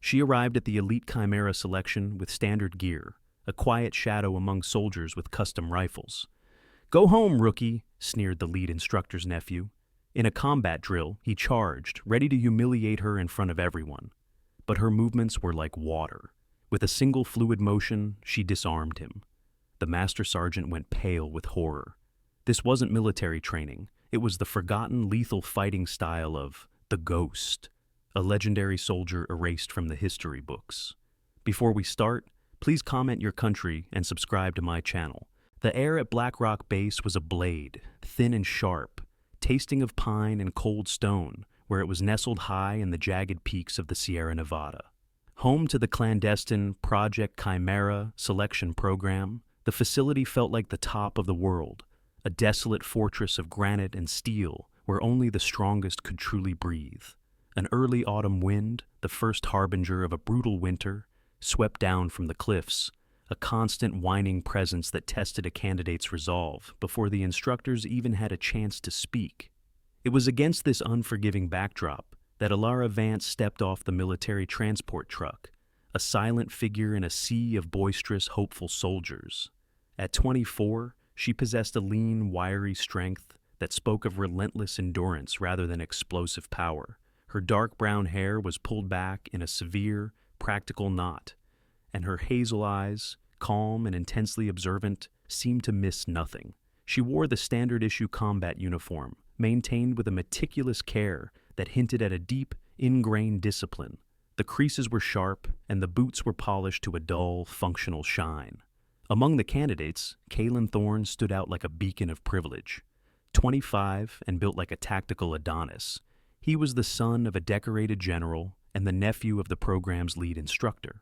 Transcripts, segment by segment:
She arrived at the elite Chimera selection with standard gear, a quiet shadow among soldiers with custom rifles. "Go home, rookie," sneered the lead instructor's nephew. In a combat drill, he charged, ready to humiliate her in front of everyone. But her movements were like water. With a single fluid motion, she disarmed him. The master sergeant went pale with horror. This wasn't military training. It was the forgotten lethal fighting style of the Ghost, a legendary soldier erased from the history books. Before we start, please comment your country and subscribe to my channel. The air at Black Rock Base was a blade, thin and sharp, tasting of pine and cold stone, where it was nestled high in the jagged peaks of the Sierra Nevada. Home to the clandestine Project Chimera selection program, the facility felt like the top of the world, a desolate fortress of granite and steel where only the strongest could truly breathe. An early autumn wind, the first harbinger of a brutal winter, swept down from the cliffs, a constant whining presence that tested a candidate's resolve before the instructors even had a chance to speak. It was against this unforgiving backdrop that Alara Vance stepped off the military transport truck, a silent figure in a sea of boisterous, hopeful soldiers. At 24, she possessed a lean, wiry strength that spoke of relentless endurance rather than explosive power. Her dark brown hair was pulled back in a severe, practical knot, and her hazel eyes, calm and intensely observant, seemed to miss nothing. She wore the standard-issue combat uniform, maintained with a meticulous care that hinted at a deep, ingrained discipline. The creases were sharp, and the boots were polished to a dull, functional shine. Among the candidates, Kalen Thorne stood out like a beacon of privilege. 25 and built like a tactical Adonis, he was the son of a decorated general and the nephew of the program's lead instructor.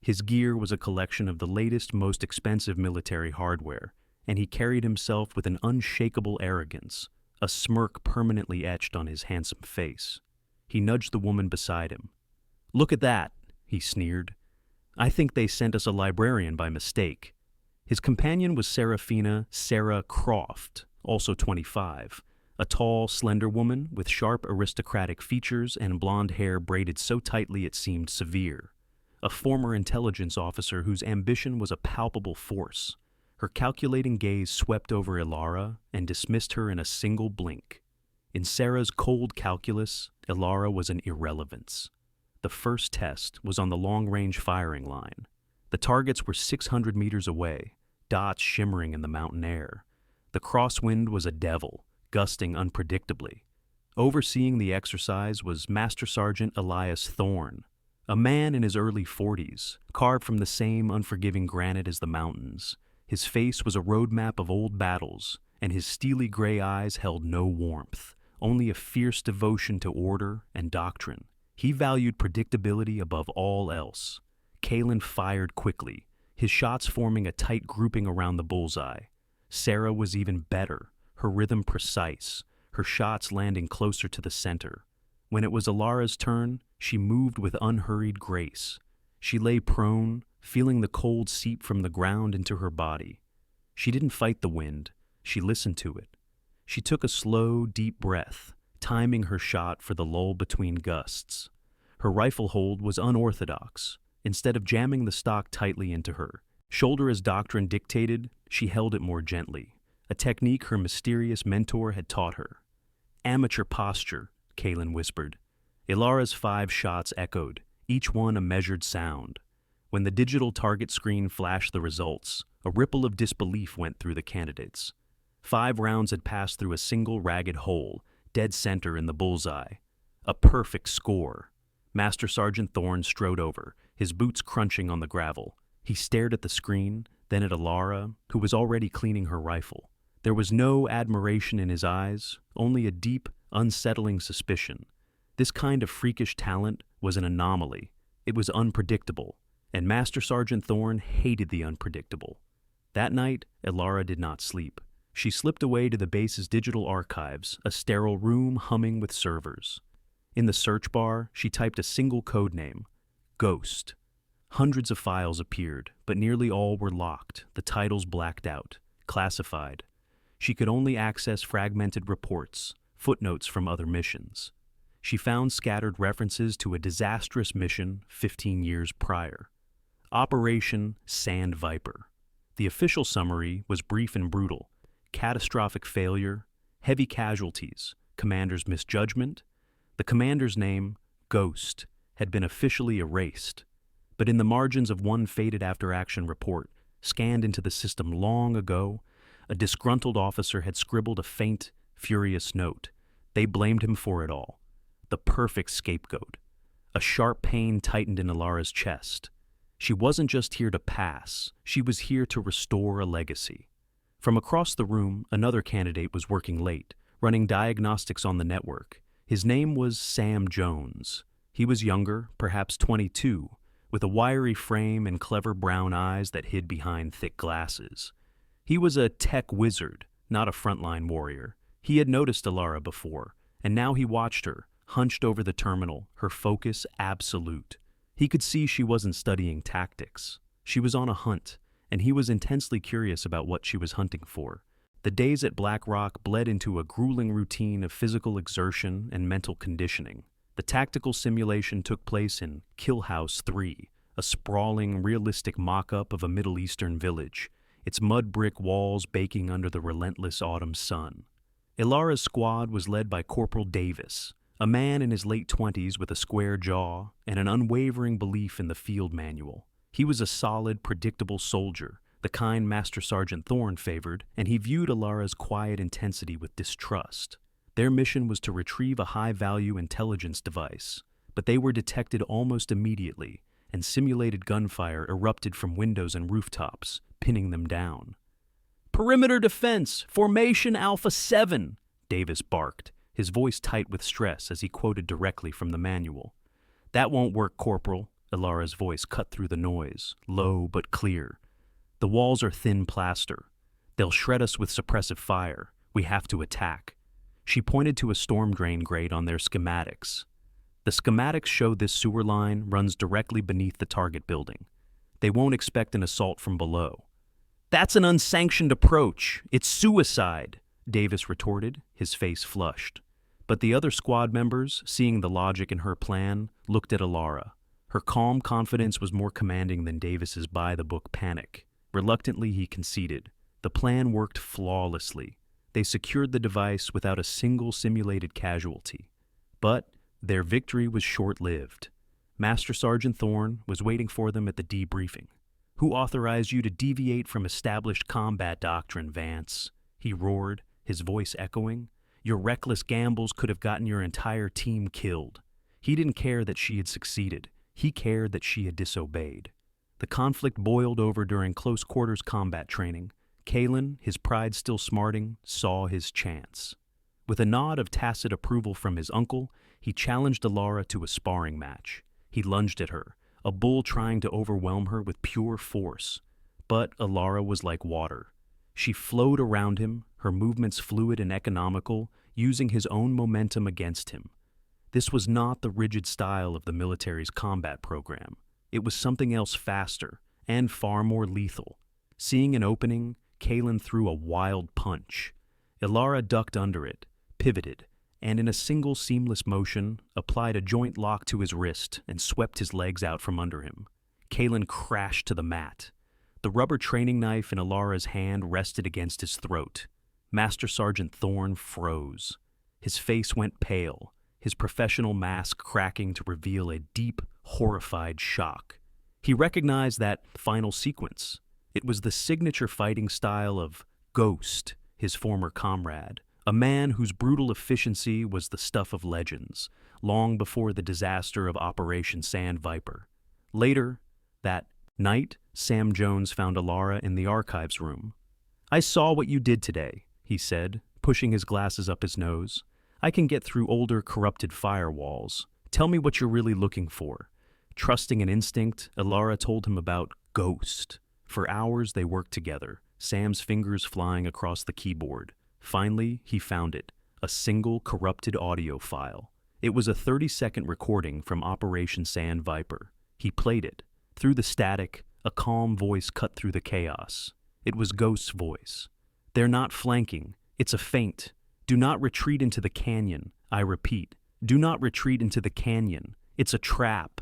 His gear was a collection of the latest, most expensive military hardware, and he carried himself with an unshakable arrogance, a smirk permanently etched on his handsome face. He nudged the woman beside him. "Look at that," he sneered. "I think they sent us a librarian by mistake." His companion was Seraphina Sarah Croft, also 25, a tall, slender woman with sharp aristocratic features and blonde hair braided so tightly it seemed severe. A former intelligence officer whose ambition was a palpable force. Her calculating gaze swept over Ilara and dismissed her in a single blink. In Sarah's cold calculus, Ilara was an irrelevance. The first test was on the long-range firing line. The targets were 600 meters away, dots shimmering in the mountain air. The crosswind was a devil, gusting unpredictably. Overseeing the exercise was Master Sergeant Elias Thorne, a man in his early 40s, carved from the same unforgiving granite as the mountains. His face was a roadmap of old battles, and his steely gray eyes held no warmth, only a fierce devotion to order and doctrine. He valued predictability above all else. Kalen fired quickly, his shots forming a tight grouping around the bullseye. Sarah was even better, her rhythm precise, her shots landing closer to the center. When it was Alara's turn, she moved with unhurried grace. She lay prone, feeling the cold seep from the ground into her body. She didn't fight the wind, she listened to it. She took a slow, deep breath, timing her shot for the lull between gusts. Her rifle hold was unorthodox. Instead of jamming the stock tightly into her shoulder as doctrine dictated, she held it more gently, a technique her mysterious mentor had taught her. "Amateur posture," Kalen whispered. Ilara's 5 shots echoed, each one a measured sound. When the digital target screen flashed the results, a ripple of disbelief went through the candidates. 5 rounds had passed through a single ragged hole, dead center in the bullseye. A perfect score. Master Sergeant Thorne strode over, his boots crunching on the gravel. He stared at the screen, then at Alara, who was already cleaning her rifle. There was no admiration in his eyes, only a deep, unsettling suspicion. This kind of freakish talent was an anomaly. It was unpredictable, and Master Sergeant Thorne hated the unpredictable. That night, Ilara did not sleep. She slipped away to the base's digital archives, a sterile room humming with servers. In the search bar, she typed a single code name, Ghost. Hundreds of files appeared, but nearly all were locked, the titles blacked out, classified. She could only access fragmented reports, footnotes from other missions. She found scattered references to a disastrous mission 15 years prior. Operation Sand Viper. The official summary was brief and brutal. Catastrophic failure, heavy casualties, commander's misjudgment. The commander's name, Ghost, had been officially erased. But in the margins of one faded after-action report, scanned into the system long ago, a disgruntled officer had scribbled a faint, furious note. They blamed him for it all. The perfect scapegoat. A sharp pain tightened in Alara's chest. She wasn't just here to pass, she was here to restore a legacy. From across the room, another candidate was working late, running diagnostics on the network. His name was Sam Jones. He was younger, perhaps 22, with a wiry frame and clever brown eyes that hid behind thick glasses. He was a tech wizard, not a frontline warrior. He had noticed Alara before, and now he watched her, hunched over the terminal, her focus absolute. He could see she wasn't studying tactics. She was on a hunt, and he was intensely curious about what she was hunting for. The days at Black Rock bled into a grueling routine of physical exertion and mental conditioning. The tactical simulation took place in Kill House 3, a sprawling, realistic mock-up of a Middle Eastern village, its mud brick walls baking under the relentless autumn sun. Ilara's squad was led by Corporal Davis, a man in his late 20s with a square jaw and an unwavering belief in the field manual. He was a solid, predictable soldier, the kind Master Sergeant Thorne favored, and he viewed Ilara's quiet intensity with distrust. Their mission was to retrieve a high-value intelligence device, but they were detected almost immediately, and simulated gunfire erupted from windows and rooftops, pinning them down. "Perimeter defense! Formation Alpha 7!" Davis barked, his voice tight with stress as he quoted directly from the manual. "That won't work, Corporal," Ilara's voice cut through the noise, low but clear. "The walls are thin plaster. They'll shred us with suppressive fire. We have to attack." She pointed to a storm drain grate on their schematics. The schematics show this sewer line runs directly beneath the target building. They won't expect an assault from below. "That's an unsanctioned approach. It's suicide," Davis retorted, his face flushed. But the other squad members, seeing the logic in her plan, looked at Alara. Her calm confidence was more commanding than Davis's by-the-book panic. Reluctantly, he conceded. The plan worked flawlessly. They secured the device without a single simulated casualty. But their victory was short-lived. Master Sergeant Thorne was waiting for them at the debriefing. "Who authorized you to deviate from established combat doctrine, Vance?" he roared, his voice echoing. "Your reckless gambles could have gotten your entire team killed." He didn't care that she had succeeded. He cared that she had disobeyed. The conflict boiled over during close-quarters combat training. Kalen, his pride still smarting, saw his chance. With a nod of tacit approval from his uncle, he challenged Alara to a sparring match. He lunged at her, a bull trying to overwhelm her with pure force. But Alara was like water. She flowed around him, her movements fluid and economical, using his own momentum against him. This was not the rigid style of the military's combat program. It was something else faster and far more lethal. Seeing an opening, Kalen threw a wild punch. Ilara ducked under it, pivoted, and in a single seamless motion, applied a joint lock to his wrist and swept his legs out from under him. Kalen crashed to the mat. The rubber training knife in Ilara's hand rested against his throat. Master Sergeant Thorne froze. His face went pale, his professional mask cracking to reveal a deep, horrified shock. He recognized that final sequence. It was the signature fighting style of Ghost, his former comrade, a man whose brutal efficiency was the stuff of legends, long before the disaster of Operation Sand Viper. Later, that night, Sam Jones found Alara in the archives room. "I saw what you did today," he said, pushing his glasses up his nose. "I can get through older, corrupted firewalls. Tell me what you're really looking for." Trusting an instinct, Alara told him about Ghost. For hours they worked together, Sam's fingers flying across the keyboard. Finally, he found it, a single corrupted audio file. It was a 30-second recording from Operation Sand Viper. He played it. Through the static, a calm voice cut through the chaos. It was Ghost's voice. "They're not flanking. It's a feint. Do not retreat into the canyon. I repeat, Do not retreat into the canyon. It's a trap.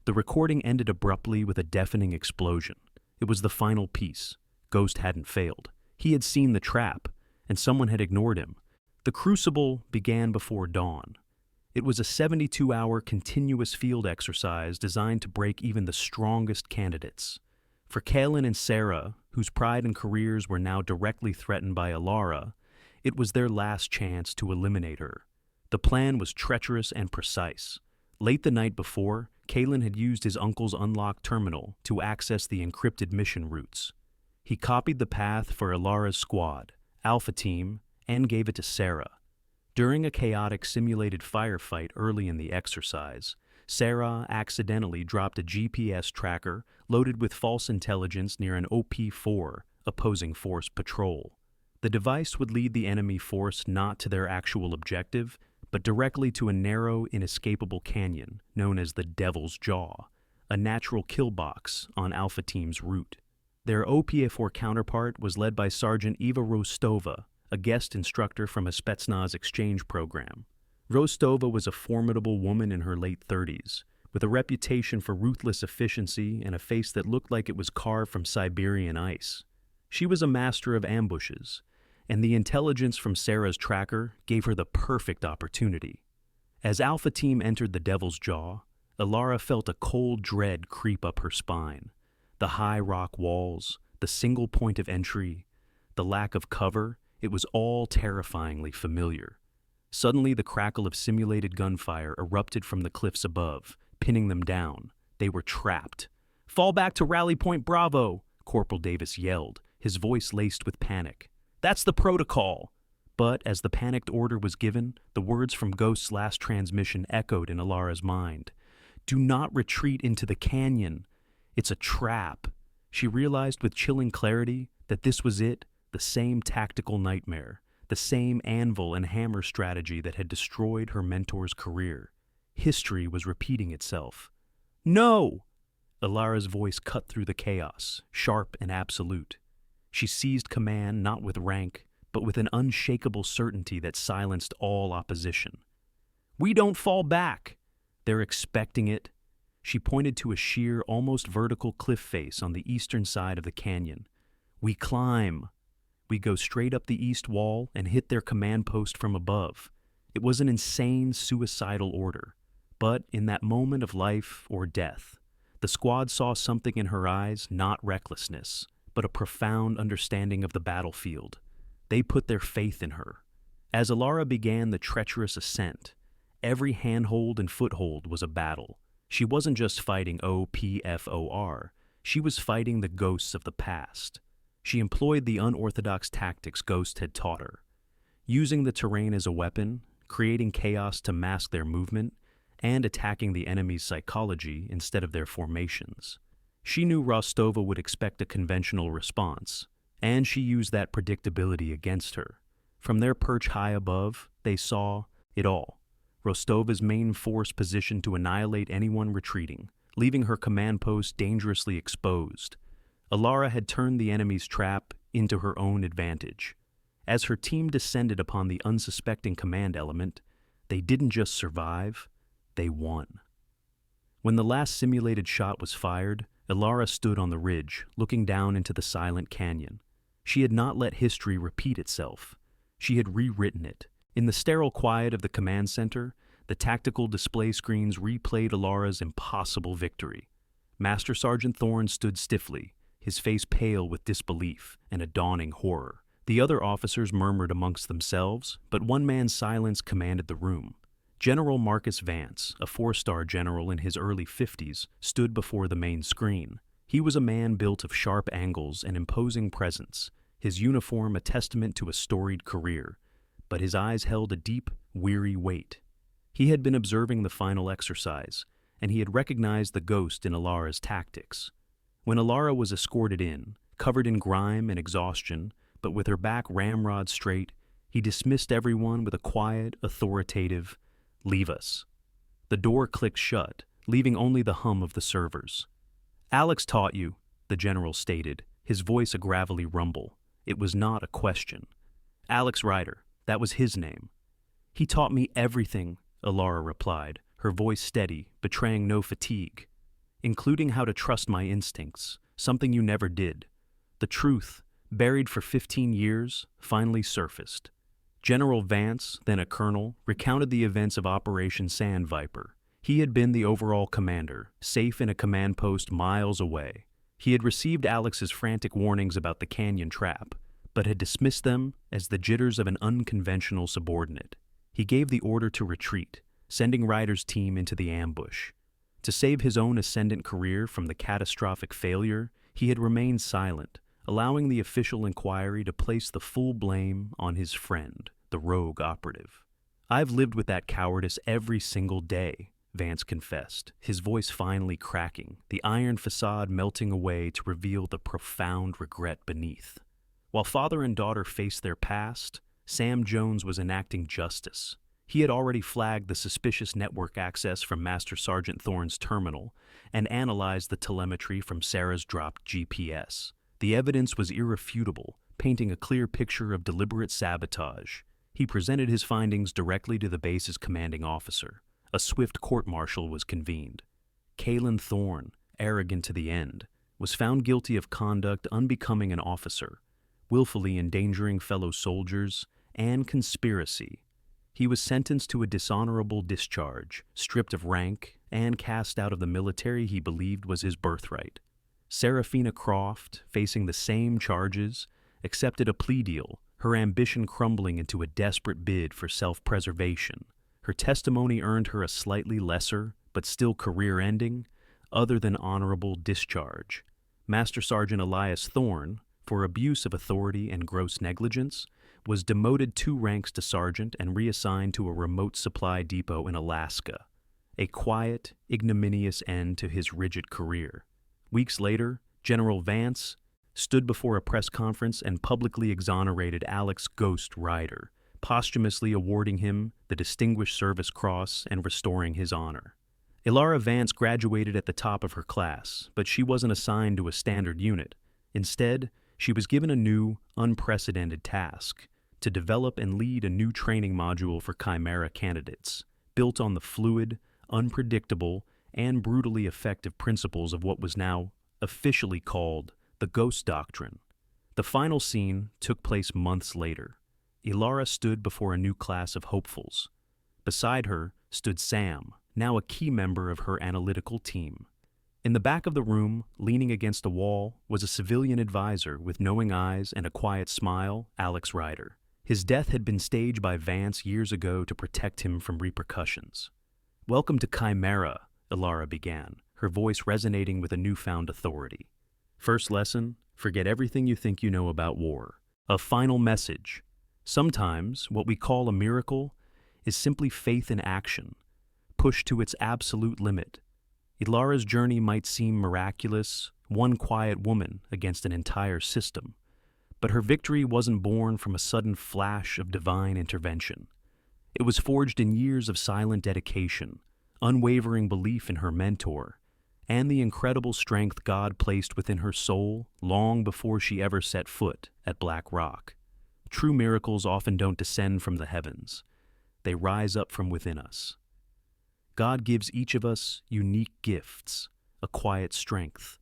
The recording ended abruptly with a deafening explosion. It was the final piece. Ghost hadn't failed. He had seen the trap, and someone had ignored him. The crucible began before dawn. It was a 72-hour continuous field exercise designed to break even the strongest candidates. For Kaelin and Sarah, whose pride and careers were now directly threatened by Alara, it was their last chance to eliminate her. The plan was treacherous and precise. Late the night before, Kaelin had used his uncle's unlocked terminal to access the encrypted mission routes. He copied the path for Alara's squad, Alpha Team, and gave it to Sarah. During a chaotic simulated firefight early in the exercise, Sarah accidentally dropped a GPS tracker loaded with false intelligence near an OP-4 opposing force patrol. The device would lead the enemy force not to their actual objective, but directly to a narrow, inescapable canyon known as the Devil's Jaw, a natural kill box on Alpha Team's route. Their OPA-4 counterpart was led by Sergeant Eva Rostova, a guest instructor from a Spetsnaz exchange program. Rostova was a formidable woman in her late 30s, with a reputation for ruthless efficiency and a face that looked like it was carved from Siberian ice. She was a master of ambushes, and the intelligence from Sarah's tracker gave her the perfect opportunity. As Alpha Team entered the Devil's Jaw, Alara felt a cold dread creep up her spine. The high rock walls, the single point of entry, the lack of cover, it was all terrifyingly familiar. Suddenly, the crackle of simulated gunfire erupted from the cliffs above, pinning them down. They were trapped. "Fall back to Rally Point Bravo," Corporal Davis yelled, his voice laced with panic. "That's the protocol." But as the panicked order was given, the words from Ghost's last transmission echoed in Alara's mind. "Do not retreat into the canyon. It's a trap." She realized with chilling clarity that this was it, the same tactical nightmare, the same anvil and hammer strategy that had destroyed her mentor's career. History was repeating itself. "No!" Alara's voice cut through the chaos, sharp and absolute. She seized command not with rank, but with an unshakable certainty that silenced all opposition. "We don't fall back. They're expecting it." She pointed to a sheer, almost vertical cliff face on the eastern side of the canyon. "We climb. We go straight up the east wall and hit their command post from above." It was an insane, suicidal order. But in that moment of life or death, the squad saw something in her eyes, not recklessness, but a profound understanding of the battlefield. They put their faith in her. As Alara began the treacherous ascent, every handhold and foothold was a battle. She wasn't just fighting OPFOR, she was fighting the ghosts of the past. She employed the unorthodox tactics Ghost had taught her, using the terrain as a weapon, creating chaos to mask their movement, and attacking the enemy's psychology instead of their formations. She knew Rostova would expect a conventional response, and she used that predictability against her. From their perch high above, they saw it all. Rostova's main force positioned to annihilate anyone retreating, leaving her command post dangerously exposed. Alara had turned the enemy's trap into her own advantage. As her team descended upon the unsuspecting command element, they didn't just survive, they won. When the last simulated shot was fired, Alara stood on the ridge, looking down into the silent canyon. She had not let history repeat itself. She had rewritten it. In the sterile quiet of the command center, the tactical display screens replayed Alara's impossible victory. Master Sergeant Thorne stood stiffly, his face pale with disbelief and a dawning horror. The other officers murmured amongst themselves, but one man's silence commanded the room. General Marcus Vance, a 4-star general in his early 50s, stood before the main screen. He was a man built of sharp angles and imposing presence, his uniform a testament to a storied career, but his eyes held a deep, weary weight. He had been observing the final exercise, and he had recognized the ghost in Alara's tactics. When Alara was escorted in, covered in grime and exhaustion, but with her back ramrod straight, he dismissed everyone with a quiet, authoritative, "Leave us." The door clicked shut, leaving only the hum of the servers. "Alex taught you," the general stated, his voice a gravelly rumble. It was not a question. "Alex Ryder, that was his name. He taught me everything Alara replied, her voice steady, betraying no fatigue. "Including how to trust my instincts, something you never did. The truth, buried for 15 years, finally surfaced." General Vance, then a colonel, recounted the events of Operation Sandviper. He had been the overall commander, safe in a command post miles away. He had received Alex's frantic warnings about the canyon trap, but had dismissed them as the jitters of an unconventional subordinate. He gave the order to retreat, sending Ryder's team into the ambush. To save his own ascendant career from the catastrophic failure, he had remained silent, allowing the official inquiry to place the full blame on his friend, the rogue operative. "I've lived with that cowardice every single day," Vance confessed, his voice finally cracking, the iron facade melting away to reveal the profound regret beneath. While father and daughter faced their past, Sam Jones was enacting justice. He had already flagged the suspicious network access from Master Sergeant Thorne's terminal and analyzed the telemetry from Sarah's dropped GPS. The evidence was irrefutable, painting a clear picture of deliberate sabotage. He presented his findings directly to the base's commanding officer. A swift court-martial was convened. Kalen Thorne, arrogant to the end, was found guilty of conduct unbecoming an officer, willfully endangering fellow soldiers, and conspiracy. He was sentenced to a dishonorable discharge, stripped of rank, and cast out of the military he believed was his birthright. Serafina Croft, facing the same charges, accepted a plea deal, her ambition crumbling into a desperate bid for self-preservation. Her testimony earned her a slightly lesser, but still career-ending, other than honorable discharge. Master Sergeant Elias Thorne, for abuse of authority and gross negligence, was demoted 2 ranks to sergeant and reassigned to a remote supply depot in Alaska. A quiet, ignominious end to his rigid career. Weeks later, General Vance stood before a press conference and publicly exonerated Alex Ghost Ryder, posthumously awarding him the Distinguished Service Cross and restoring his honor. Ilara Vance graduated at the top of her class, but she wasn't assigned to a standard unit. Instead, she was given a new, unprecedented task: to develop and lead a new training module for Chimera candidates, built on the fluid, unpredictable, and brutally effective principles of what was now officially called the Ghost Doctrine. The final scene took place months later. Ilara stood before a new class of hopefuls. Beside her stood Sam, now a key member of her analytical team. In the back of the room, leaning against a wall, was a civilian advisor with knowing eyes and a quiet smile, Alex Ryder. His death had been staged by Vance years ago to protect him from repercussions. "Welcome to Chimera," Ilara began, her voice resonating with a newfound authority. "First lesson, forget everything you think you know about war. A final message. Sometimes what we call a miracle is simply faith in action, pushed to its absolute limit. Ilara's journey might seem miraculous, one quiet woman against an entire system. But her victory wasn't born from a sudden flash of divine intervention. It was forged in years of silent dedication, unwavering belief in her mentor, and the incredible strength God placed within her soul long before she ever set foot at Black Rock. True miracles often don't descend from the heavens. They rise up from within us. God gives each of us unique gifts, a quiet strength,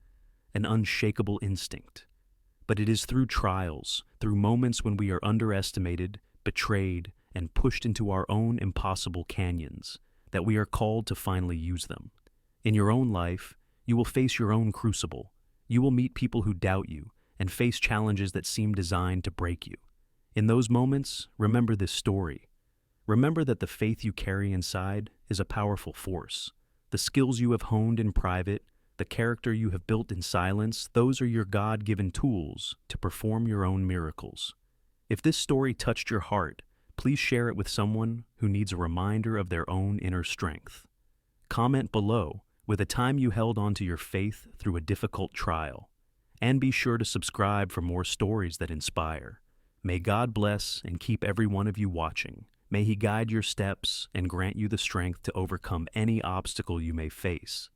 an unshakable instinct. But it is through trials, through moments when we are underestimated, betrayed, and pushed into our own impossible canyons, that we are called to finally use them. In your own life, you will face your own crucible. You will meet people who doubt you and face challenges that seem designed to break you. In those moments, remember this story. Remember that the faith you carry inside is a powerful force. The skills you have honed in private, the character you have built in silence, those are your God-given tools to perform your own miracles. If this story touched your heart, please share it with someone who needs a reminder of their own inner strength. Comment below with a time you held on to your faith through a difficult trial. And be sure to subscribe for more stories that inspire. May God bless and keep every one of you watching. May He guide your steps and grant you the strength to overcome any obstacle you may face.